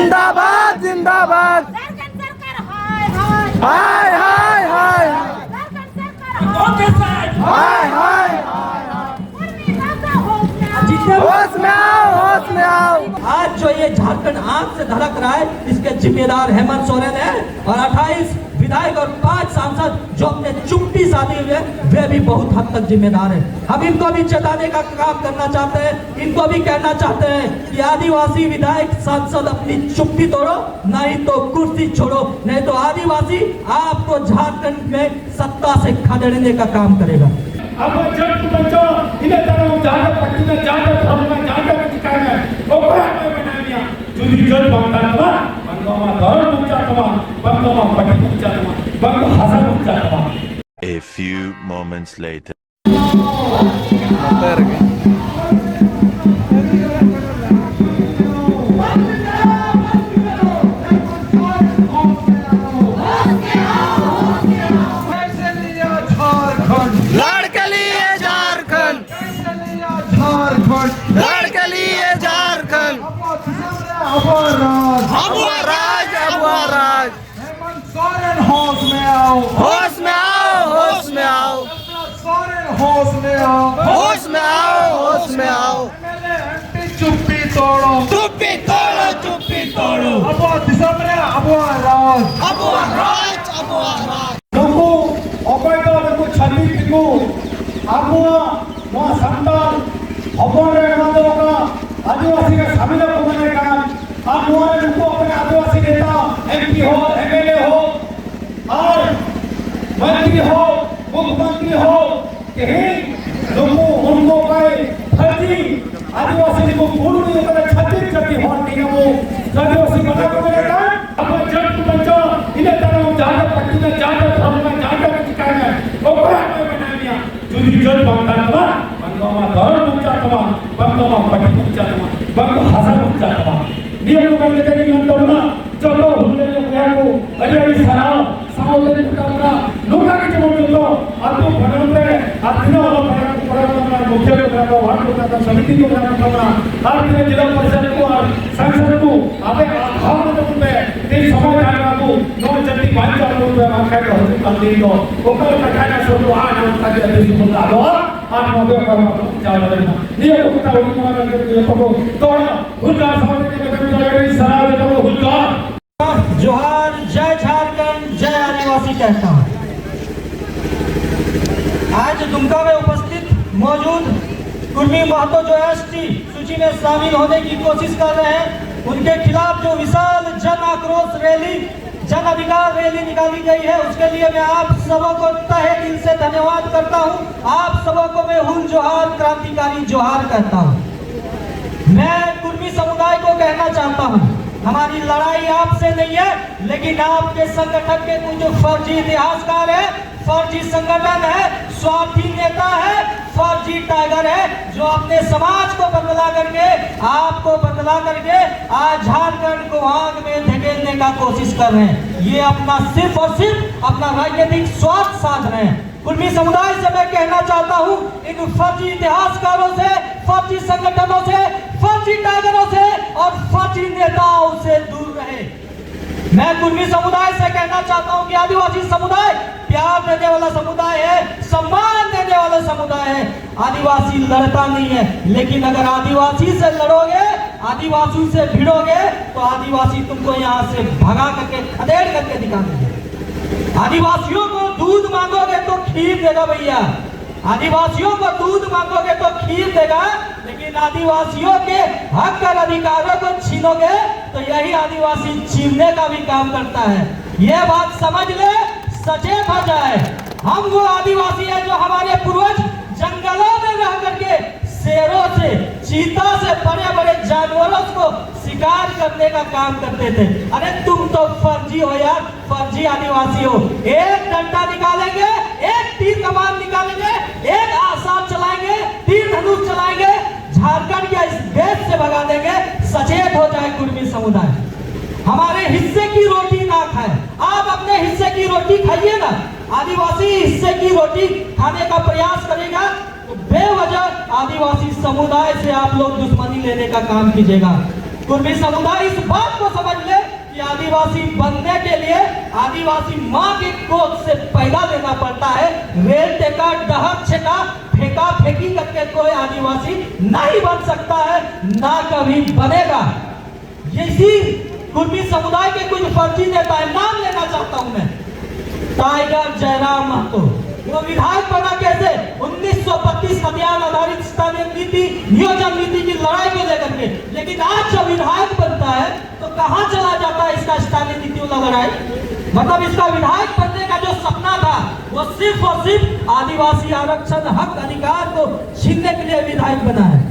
जिंदाबाद जिंदाबाद हाय हाय हाय हाय हाय होश में आओ होश में आओ। आज जो ये झारखंड आग से धड़क रहा है इसके जिम्मेदार हेमंत सोरेन है और 28 विधायक और 5 सांसद जो अपने चुप्पी साधे हुए वे भी बहुत हद तक जिम्मेदार है। हम इनको भी चेताने का काम करना चाहते हैं, इनको भी कहना चाहते हैं कि आदिवासी विधायक सांसद अपनी चुप्पी तोड़ो, नहीं तो कुर्सी छोड़ो, नहीं तो आदिवासी आपको झारखंड में सत्ता से खदेड़ने का काम करेगा। अब जब बच्चों इधर तरह जाकर पट्टी में जाकर फॉर्मूला जाकर दिखाना वो बड़ा बना दिया जुदी जल बंदा था बंगोमा दौड़ मुच्चा था बंगोमा पट्टी मुच्चा था बंगो हसन मुच्चा था। A few moments later. Hemant Soren होश में आओ होश में आओ होश में आओ। सोरेन होश में आओ होश में आओ होश में आओ। चुप्पी तोड़ो चुप्पी तोड़ो चुप्पी तोड़ो। अब दिसंबर अब राज नमो अबैध को छवि को अब वो संतान अबोरे का आदिवासी का शामिल होने का आप हमारे उनको अपने आदिवासी नेता एमपी हो एमएलए हो और मंत्री हो मुख्यमंत्री हो कहीं लोगों उनको कहे फर्जी आदिवासी को पूर्ण नहीं करे छत्तीस छत्तीस हो नहीं वो आदिवासी बना को मिलेगा। अब जब बच्चों इधर तरह जाकर पट्टी में जाकर फॉर्मूला जाकर दिखाना वो बड़ा बना दिया जुदी जल बंदा था बंगोमा दौड़ मुच्चा था बंगोमा पट्टी मुच्चा था बंगो हसन मुच्चा था। नियम करने के लिए अंतोना चलो हुले जो को अरे सराव सावले पुटरा लोगा के जब तो अब तो बनते आदिनो परंपरा मुख्य को वार्ड को समिति को करना हर दिन जिला परिषद को और संसद को अबे भाव में ते समय जाना को नो जल्दी 5 लोग आखा के हो कर दे दो ओकर कटाना सब आ ना तक देश को डालो आज नोबे पर जाओ ये को का उन्होंने के को तो हुला सावले के सराव जो हुला जोहार जय झारखंड जय आदिवासी कहता हूँ। आज दुमका में उपस्थित मौजूद कुर्मी महतो जो एसटी सूची में शामिल होने की कोशिश कर रहे हैं उनके खिलाफ जो विशाल जन आक्रोश रैली जन अधिकार रैली निकाली गई है उसके लिए मैं आप सबों को तहे दिल से धन्यवाद करता हूँ। आप सबों को मैं हुल जोहार क्रांतिकारी जोहार कहता हूँ। मैं कुर्मी समुदाय को कहना चाहता हूँ हमारी लड़ाई आपसे नहीं है लेकिन आपके संगठन के कुछ जो फर्जी इतिहासकार है फर्जी संगठन है स्वार्थी नेता है फर्जी टाइगर है जो अपने समाज को बदला करके आपको बदला करके आज झारखंड को आग में धकेलने का कोशिश कर रहे हैं। ये अपना सिर्फ और सिर्फ अपना राजनीतिक स्वार्थ साध रहे हैं। कुर्मी समुदाय से मैं कहना चाहता हूँ इन फर्जी इतिहासकारों से फर्जी संगठनों से फर्जी टाइगरों से और फर्जी नेताओं से दूर रहे। मैं कुर्मी समुदाय से कहना चाहता हूं कि आदिवासी समुदाय प्यार देने वाला समुदाय है सम्मान देने वाला समुदाय है। आदिवासी लड़ता नहीं है लेकिन अगर आदिवासी से लड़ोगे आदिवासी से भिड़ोगे तो आदिवासी तुमको यहाँ से भगा करके खदेड़ करके दिखा देंगे। आदिवासियों को दूध मांगोगे तो खीर देगा भैया आदिवासियों को दूध मांगोगे तो खीर देगा लेकिन आदिवासियों के हक और अधिकारों को छीनोगे तो यही आदिवासी छीनने का भी काम करता है। यह बात समझ ले सचेत हो जाए। हम वो आदिवासी है जो हमारे पूर्वज जंगलों में रह करके शेरों से चीता से बड़े बड़े जानवरों को शिकार करने का काम करते थे। अरे तुम तो फर्जी हो यार फर्जी आदिवासी हो। एक डंडा निकालेंगे एक तीर कमान निकालेंगे एक आसार चलाएंगे तीर धनुष चलाएंगे झारखंड के इस देश से भगा देंगे। सचेत हो जाए कुर्मी समुदाय। हमारे हिस्से की रोटी ना खाए आप अपने हिस्से की रोटी खाइए ना। आदिवासी हिस्से की रोटी खाने का प्रयास करेगा तो बेवजह आदिवासी समुदाय से आप लोग दुश्मनी लेने का काम कीजिएगा। कुर्मी समुदाय इस बात को समझ ले कि आदिवासी बनने के लिए आदिवासी माँ की गोद से पैदा लेना पड़ता है। रेल टेका, डहक छेका, फेंका फेंकी करके कोई आदिवासी नहीं बन सकता है, ना कभी बनेगा। इसी कुर्मी समुदाय के कुछ फर्जी नेता है, नाम लेना चाहता हूं मैं। टाइगर जयराम महतो, वो विधायक बना कैसे? 1932 खतियान आधारित स्थानीय नीति, नियोजन नीति की लड़ाई को लेकर के। लेकिन आज जब विधायक बनता है तो कहां चला जाता है इसका स्थानीय नीति वाला लड़ाई? मतलब इसका विधायक बनने का जो सपना था वो सिर्फ और सिर्फ आदिवासी आरक्षण, हक, अधिकार को छीनने के लिए विधायक बना है।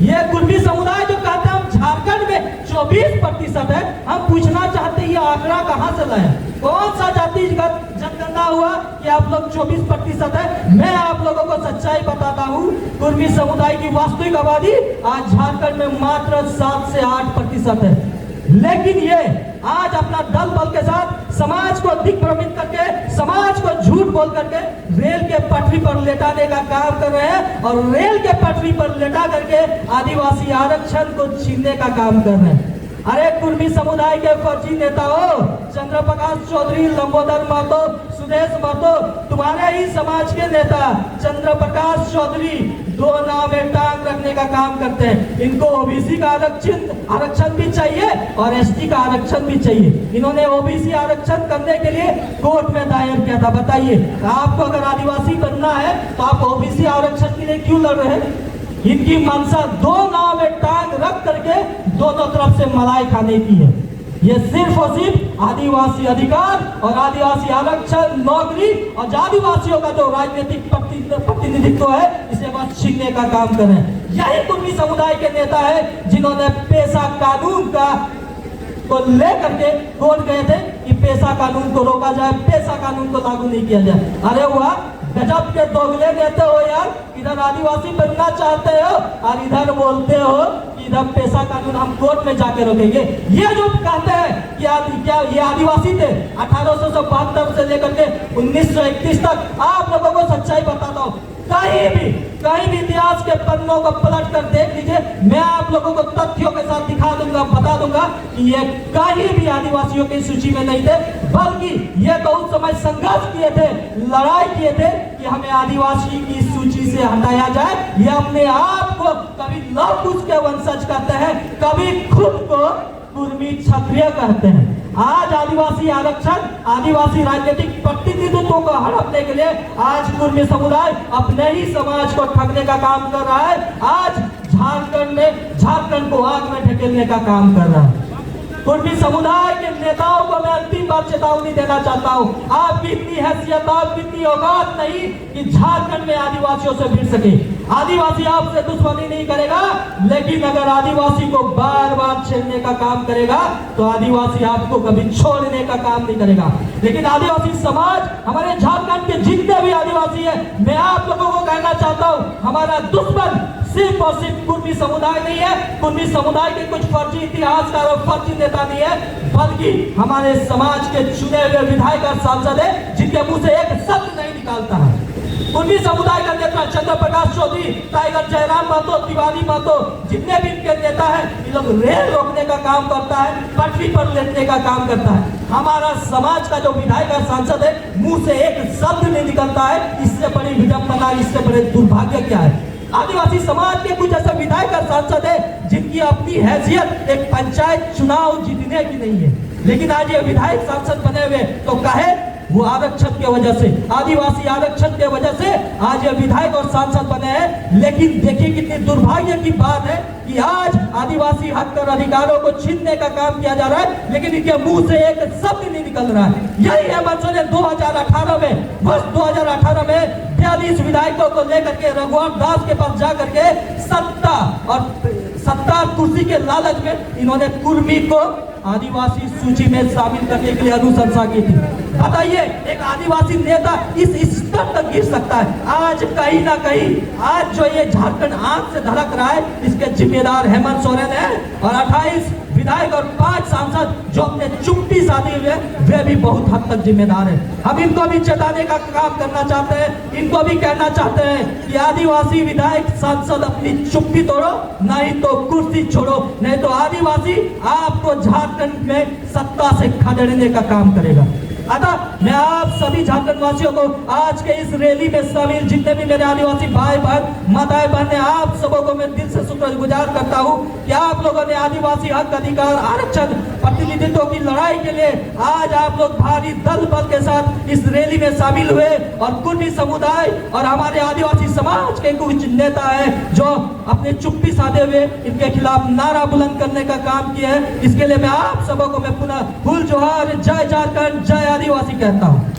ये कुर्मी समुदाय जो कहते हैं हम झारखंड में 24% है, हम पूछना चाहते हैं ये आंकड़ा कहां से लाए? कौन सा जातिगत जनगणना हुआ कि आप लोग 24% है? मैं आप लोगों को सच्चाई बताता हूं, कुर्मी समुदाय की वास्तविक आबादी आज झारखंड में मात्र 7 से 8% है। लेकिन ये आज अपना दल बल के साथ समाज को दिग्भ्रमित करके, समाज को झूठ बोल करके रेल के पटरी पर लेटाने का काम कर रहे हैं और रेल के पटरी पर लेटा करके आदिवासी आरक्षण को छीनने का काम कर रहे हैं। अरे कुर्मी समुदाय के फर्जी नेताओं, चंद्र प्रकाश चौधरी, लंबोदर महतो, सुदेश महतो, तुम्हारे ही समाज के नेता चंद्र प्रकाश चौधरी दो नाव में टांग रखने का काम करते हैं। इनको ओबीसी का आरक्षण भी चाहिए और एसटी का आरक्षण भी चाहिए। इन्होंने ओबीसी आरक्षण करने के लिए कोर्ट में दायर किया था। बताइए, आपको अगर आदिवासी बनना है तो आप ओबीसी आरक्षण के लिए क्यों लड़ रहे हैं? इनकी मंशा दो नाव में टांग रख करके दोनों तरफ से मलाई खाने की है। ये सिर्फ और सिर्फ आदिवासी अधिकार और आदिवासी आरक्षण, नौकरी और आदिवासियों का जो राजनीतिक प्रतिनिधित्व है इसे बस छीनने का काम कर रहे हैं। यही कुर्मी समुदाय के नेता है जिन्होंने पेशा कानून का को लेकर के कोर्ट गए थे कि पेशा कानून को रोका जाए, पेशा कानून को लागू नहीं किया जाए। अरे वाह, गजब के दोगले नेता हो यार। इधर आदिवासी बनना चाहते हो और इधर बोलते हो कि इधर पेशा कानून हम कोर्ट में जाके रोकेंगे। ये जो कहते हैं कि क्या ये आदिवासी थे 1872 से लेकर के 1931 तक, आप लोगों को सच्चाई बताता हूँ, कहीं भी इतिहास के पन्नों को पलट कर देख लीजिए, मैं आप लोगों को तथ्यों के साथ दिखा दूंगा, बता दूंगा कि ये कहीं भी आदिवासियों की सूची में नहीं थे, बल्कि ये तो उस समय संघर्ष किए थे, लड़ाई किए थे कि हमें आदिवासी की सूची से हटाया जाए। ये अपने आप को कभी लव कुश के वंशज कहते हैं, कभी खुद को कुर्मी क्षत्रिय कहते हैं। आज आदिवासी आरक्षण, आदिवासी राजनीतिक प्रतिनिधित्व को हड़पने के लिए आज कुर्मी समुदाय अपने ही समाज को ठगने का काम कर रहा है। आज झारखंड को आग में ढकेलने का काम कर रहा है। कुर्मी समुदाय के नेताओं को मैं अंतिम बार चेतावनी देना चाहता हूं, आपकी इतनी हैसियत, आपकी इतनी औकात नहीं कि झारखंड में आदिवासियों से भिड़ सके। आदिवासी आपसे दुश्मनी नहीं करेगा, लेकिन अगर आदिवासी को बार बार छेड़ने का काम करेगा तो आदिवासी आपको कभी छोड़ने का काम नहीं करेगा। लेकिन आदिवासी समाज, हमारे झारखंड के जितने भी आदिवासी है, मैं आप लोगों को कहना चाहता हूं, हमारा दुश्मन सिर्फ और सिर्फ कुर्मी समुदाय नहीं है, कुर्मी समुदाय के कुछ फर्जी इतिहासकार और फर्जी नेता नहीं है, बल्कि हमारे समाज के चुने हुए विधायक और सांसद है जिनके मुंह से एक शब्द नहीं निकालता है। कुर्मी समुदाय का नेता चंद्र प्रकाश चौधरी, टाइगर जयराम महतो, तिवारी महतो, जितने भी इनके नेता हैं, ये लोग रेल रोकने का काम करता है, पटरी पर लेटने का काम करता है। हमारा समाज का जो विधायक और सांसद है, मुंह से एक शब्द नहीं निकलता है। इससे बड़ी विडंबना, इससे बड़े दुर्भाग्य क्या है? आदिवासी समाज के कुछ ऐसे विधायक और सांसद है जिनकी अपनी हैसियत एक पंचायत चुनाव जीतने की नहीं है, लेकिन आज ये विधायक सांसद बने हुए तो कहे वो आरक्षण के वजह से, आदिवासी आरक्षण के वजह से आज ये विधायक और सांसद बने हैं। लेकिन देखिए कितनी दुर्भाग्य की बात है कि आज आदिवासी हक और अधिकारों को छीनने का काम किया जा रहा है, लेकिन इनके मुंह से एक शब्द नहीं निकल रहा है। यही है मंसूर 2018 में, वर्ष 2018 में 42 विधायकों को लेकर के रघुवर दास के पास जाकर के सत्ता कुर्सी के लालच में इन्होंने कुर्मी को आदिवासी सूची में शामिल करने के लिए अनुशंसा की थी। बताइए, एक आदिवासी नेता इस स्तर तक गिर सकता है? आज कहीं ना कहीं आज जो ये झारखंड आंख से धड़क रहा है, इसके जिम्मेदार हेमंत सोरेन है और 28 विधायक और 5 सांसद जो अपने चुप्पी साधे हुए वे भी बहुत हद तक जिम्मेदार है। हम इनको भी चेताने का काम करना चाहते हैं इनको भी कहना चाहते हैं कि आदिवासी विधायक सांसद अपनी चुप्पी तोड़ो, नहीं तो कुर्सी छोड़ो, नहीं तो आदिवासी आपको झारखंड में सत्ता से खदेड़ने का काम करेगा। अतः मैं आप सभी झारखंड वासियों को आज के इस रैली में शामिल जितने भी मेरे आदिवासी भाई बहन माताएं बहनें, आप सबों को मैं दिल से शुक्रगुजार करता हूं कि आप लोगों ने आदिवासी हक अधिकार आरक्षण प्रतिनिधित्व की लड़ाई के लिए आज आप लोग भारी दल बल के साथ इस रैली में शामिल हुए और कुर्मी समुदाय और हमारे आदिवासी समाज के कुछ नेता है जो अपने चुप्पी साधे हुए इनके खिलाफ नारा बुलंद करने का काम किया है। इसके लिए मैं आप सबों को मैं पुनः फूल जोहार, जय झारखंड, जय आदिवासी कहता हूं।